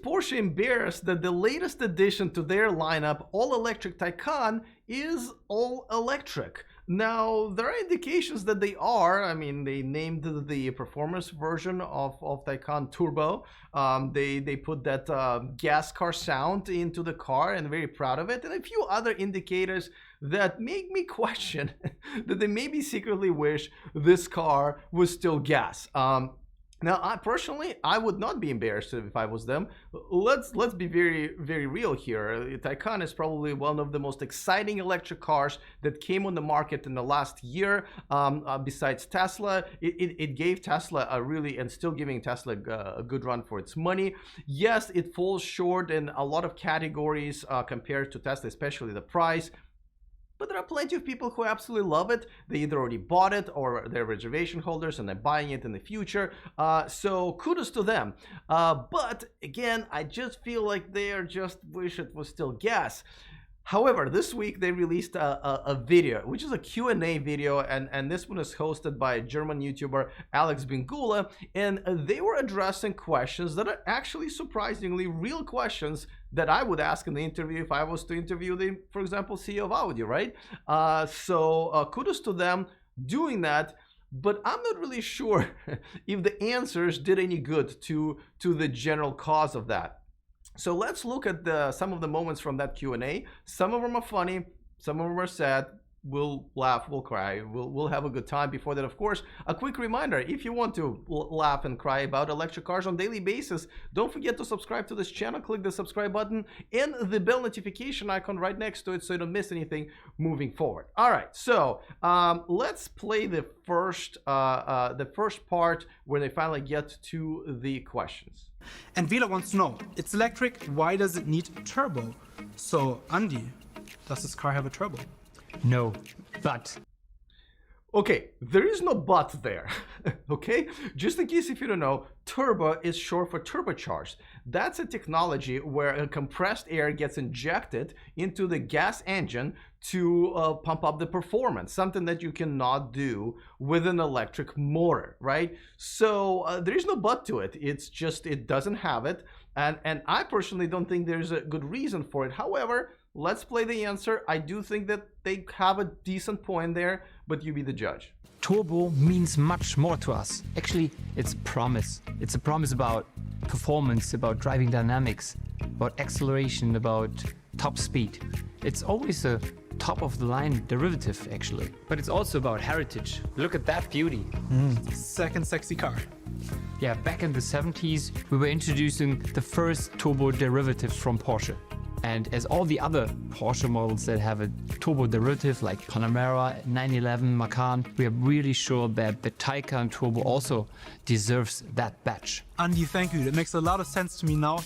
Porsche embarrassed that the latest addition to their lineup, all-electric Taycan, is all-electric? Now, there are indications that they are. I mean, they named the performance version of Taycan Turbo. They put that gas car sound into the car, and very proud of it. And a few other indicators that make me question that they maybe secretly wish this car was still gas. Now, I would not be embarrassed if I was them. Let's be very real here. Taycan is probably one of the most exciting electric cars that came on the market in the last year. Besides Tesla, it gave Tesla a really, and still giving Tesla a good run for its money. Yes, it falls short in a lot of categories compared to Tesla, especially the price. But there are plenty of people who absolutely love it. They either already bought it or they're reservation holders and they're buying it in the future. So kudos to them. But again, I just feel like they are just wish it was still gas. However, this week they released a video, which is a Q&A video, and this one is hosted by German YouTuber Alex Bingula, and they were addressing questions that are actually surprisingly real questions that I would ask in the interview if I was to interview the, for example, CEO of Audi, right? So kudos to them doing that. But I'm not really sure if the answers did any good to the general cause of that. So let's look at some of the moments from that Q&A. Some of them are funny, some of them are sad. We'll laugh, we'll cry, we'll have a good time. Before that, of course, a quick reminder, if you want to laugh and cry about electric cars on a daily basis, don't forget to subscribe to this channel. Click the subscribe button and the bell notification icon right next to it so you don't miss anything moving forward. All right, so let's play the first part where they finally get to the questions. And Vila wants to know, it's electric, why does it need turbo? So, Andy, does this car have a turbo? No, but. Okay, there is no but there, okay? Just in case if you don't know, turbo is short for turbocharged. That's a technology where a compressed air gets injected into the gas engine to pump up the performance, something that you cannot do with an electric motor, right? So there is no but to it. It's just, it doesn't have it. And I personally don't think there's a good reason for it. However, let's play the answer. I do think that they have a decent point there, but you be the judge. Turbo means much more to us. Actually, it's a promise. It's a promise about performance, about driving dynamics, about acceleration, about top speed. It's always a top-of-the-line derivative, actually. But it's also about heritage. Look at that beauty. Second sexy car. Yeah, back in the 70s, we were introducing the first turbo derivatives from Porsche. And as all the other Porsche models that have a turbo derivative like Panamera, 911, Macan, we are really sure that the Taycan Turbo also deserves that badge. Andy, thank you. That makes a lot of sense to me now.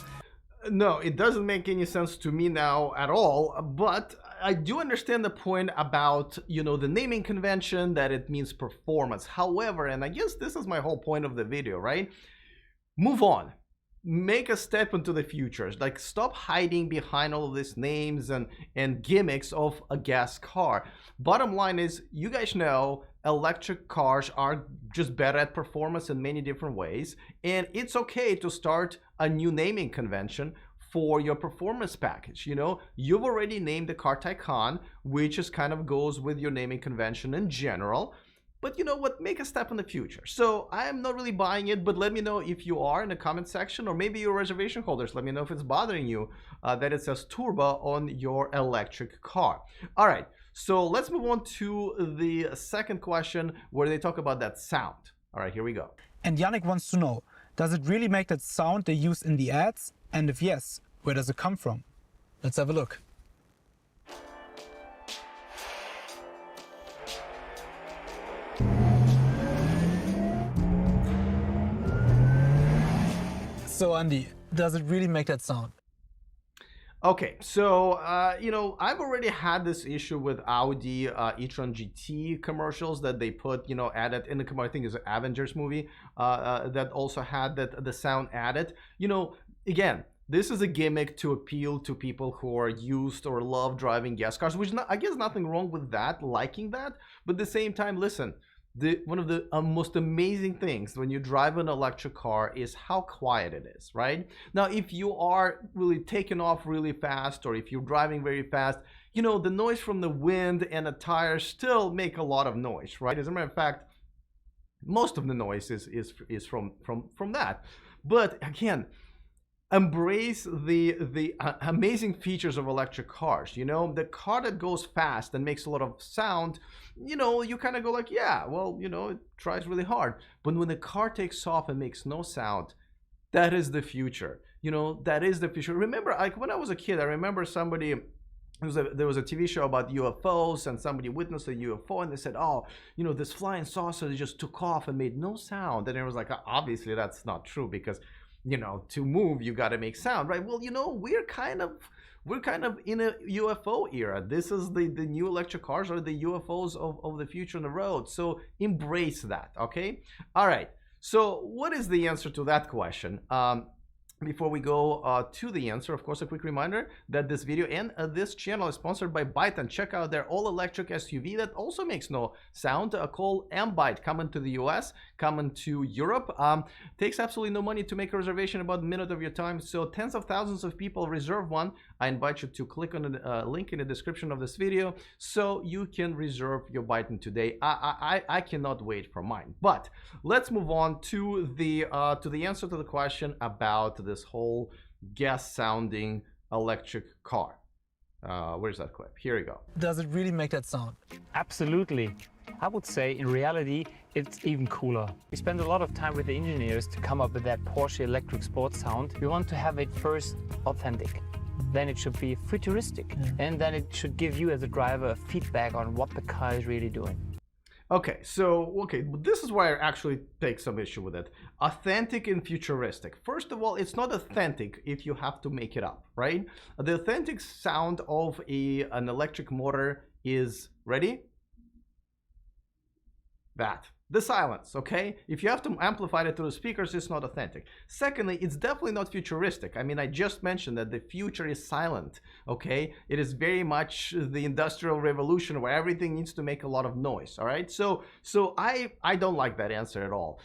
No, it doesn't make any sense to me now at all, but I do understand the point about, you know, the naming convention, that it means performance. However, and I guess this is my whole point of the video, right? Move on. Make a step into the future. Like, stop hiding behind all of these names and gimmicks of a gas car. Bottom line is, you guys know electric cars are just better at performance in many different ways, and it's okay to start a new naming convention for your performance package. You know, you've already named the car Taycan, which just kind of goes with your naming convention in general. But you know what, make a step in the future. So I am not really buying it, but let me know if you are in the comment section, or maybe you're reservation holders. Let me know if it's bothering you that it says turbo on your electric car. All right, so let's move on to the second question where they talk about that sound. All right, here we go. And Yannick wants to know, does it really make that sound they use in the ads? And if yes, where does it come from? Let's have a look. So Andy, does it really make that sound? Okay, so you know, I've already had this issue with Audi e-tron GT commercials that they put, you know, added in the commercial. I think it's an Avengers movie that also had the sound added. You know, again, this is a gimmick to appeal to people who are used or love driving gas cars, which I guess nothing wrong with that, liking that. But at the same time, listen, one of the most amazing things when you drive an electric car is how quiet it is, right? Now, if you are really taking off really fast, or if you're driving very fast, you know, the noise from the wind and the tires still make a lot of noise, right? As a matter of fact, most of the noise is from that. But again, embrace the amazing features of electric cars. You know, the car that goes fast and makes a lot of sound, you know, you kind of go like, yeah, well, you know, it tries really hard. But when the car takes off and makes no sound, that is the future. You know, that is the future. Remember, like when I was a kid, I remember somebody, there was a TV show about UFOs, and somebody witnessed a UFO, and they said, oh, you know, this flying saucer just took off and made no sound. And it was like, obviously that's not true, because, you know, to move, you got to make sound, right? Well, you know, we're kind of in a UFO era. This is the new electric cars are the UFOs of the future on the road. So embrace that, okay? All right. So what is the answer to that question? Before we go to the answer, of course, a quick reminder that this video and this channel is sponsored by Byton. Check out their all-electric SUV that also makes no sound, called M-Byte, coming to the US, coming to Europe. Takes absolutely no money to make a reservation, about a minute of your time. So tens of thousands of people reserve one. I invite you to click on the link in the description of this video so you can reserve your Byton today. I cannot wait for mine. But let's move on to the answer to the question about this whole gas-sounding electric car. Where's that clip? Here we go. Does it really make that sound? Absolutely. I would say in reality, it's even cooler. We spend a lot of time with the engineers to come up with that Porsche electric sports sound. We want to have it first authentic. Then it should be futuristic. And then it should give you as a driver feedback on what the car is really doing. Okay, so, this is why I actually take some issue with it. Authentic and futuristic. First of all, it's not authentic if you have to make it up, right? The authentic sound of an electric motor is, ready? That. The silence, okay? If you have to amplify it through the speakers, it's not authentic. Secondly, it's definitely not futuristic. I mean, I just mentioned that the future is silent, okay? It is very much the Industrial Revolution where everything needs to make a lot of noise, all right? So I don't like that answer at all.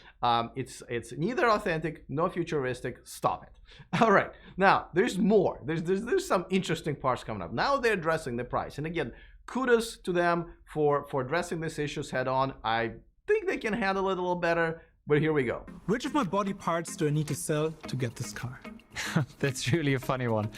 It's neither authentic nor futuristic. Stop it. All right, now there's more. There's some interesting parts coming up. Now they're addressing the price. And again, kudos to them for addressing these issues head on. I think they can handle it a little better, but here we go. Which of my body parts do I need to sell to get this car? That's really a funny one.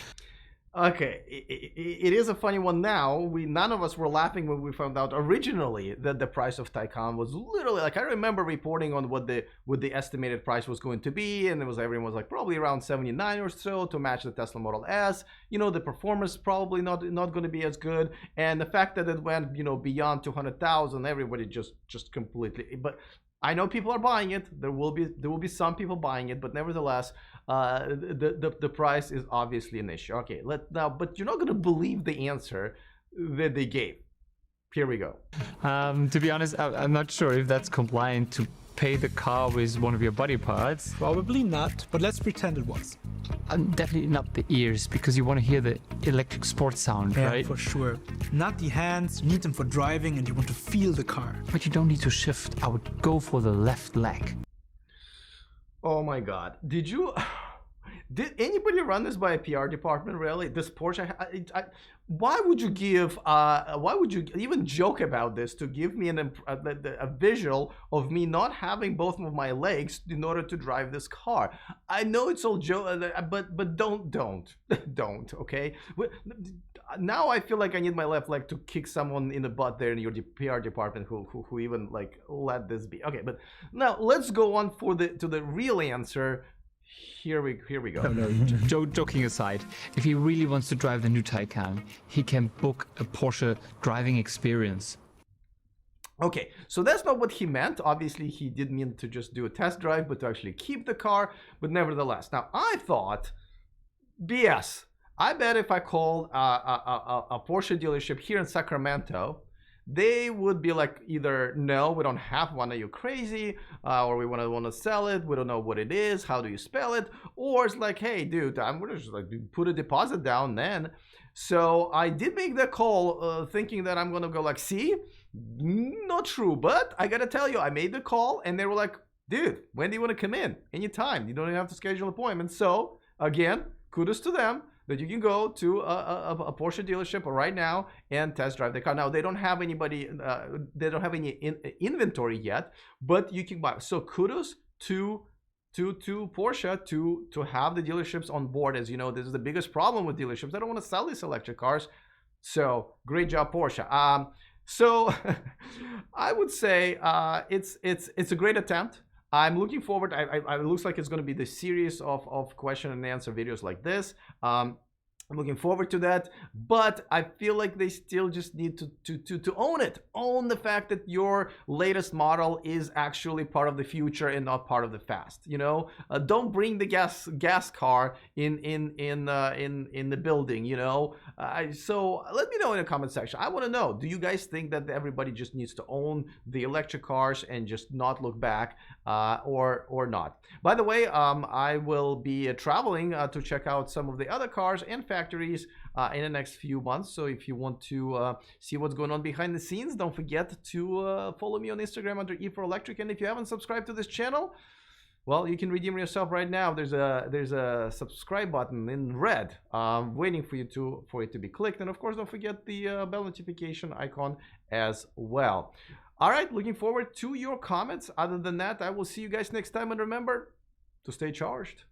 Okay, it is a funny one now. None of us were laughing when we found out originally that the price of Taycan was literally, like, I remember reporting on what the estimated price was going to be, and everyone was like probably around 79 or so to match the Tesla Model S. You know, the performance probably not going to be as good, and the fact that it went, you know, beyond 200,000, everybody just completely. But I know people are buying it. There will be some people buying it, but nevertheless, the price is obviously an issue. Okay, but you're not going to believe the answer that they gave. Here we go. To be honest, I'm not sure if that's compliant to pay the car with one of your body parts. Probably not, but let's pretend it was. Definitely not the ears, because you want to hear the electric sports sound, Yeah, right? for sure. Not the hands, you need them for driving and you want to feel the car. But you don't need to shift. I would go for the left leg. Oh my God. Did anybody run this by a PR department, really? This Porsche, why would you even joke about this to give me a visual of me not having both of my legs in order to drive this car? I know it's all joke, but don't, okay? Now I feel like I need my left leg to kick someone in the butt there in your PR department who even like let this be. Okay, but now let's go on to the real answer. Here we go. Joking aside, if he really wants to drive the new Taycan, he can book a Porsche driving experience. Okay, so that's not what he meant. Obviously, he didn't mean to just do a test drive, but to actually keep the car. But nevertheless, now I thought, BS. I bet if I called a Porsche dealership here in Sacramento, they would be like either no, we don't have one, are you crazy, or we want to sell it, we don't know what it is, how do you spell it, or it's like, hey dude, I'm gonna just like put a deposit down then. So I did make that call thinking that I'm gonna go like, see, not true, but I gotta tell you, I made the call and they were like, dude, when do you want to come in? Anytime, you don't even have to schedule an appointment. So again, kudos to them that you can go to a Porsche dealership right now and test drive the car. Now they don't have anybody, they don't have any inventory yet, but you can buy. So kudos to Porsche to have the dealerships on board. As you know, this is the biggest problem with dealerships. They don't want to sell these electric cars. So great job, Porsche. So I would say it's a great attempt. I'm looking forward. It looks like it's going to be the series of question and answer videos like this. I'm looking forward to that, but I feel like they still just need to own it. Own the fact that your latest model is actually part of the future and not part of the past. You know, don't bring the gas car in the building. You know, so let me know in the comment section. I want to know: do you guys think that everybody just needs to own the electric cars and just not look back, or not? By the way, I will be traveling to check out some of the other cars and factories in the next few months. So if you want to see what's going on behind the scenes, don't forget to follow me on Instagram under E4Electric. And if you haven't subscribed to this channel, well, you can redeem yourself right now. There's a subscribe button in red waiting for it to be clicked. And of course, don't forget the bell notification icon as well. All right, looking forward to your comments. Other than that, I will see you guys next time. And remember to stay charged.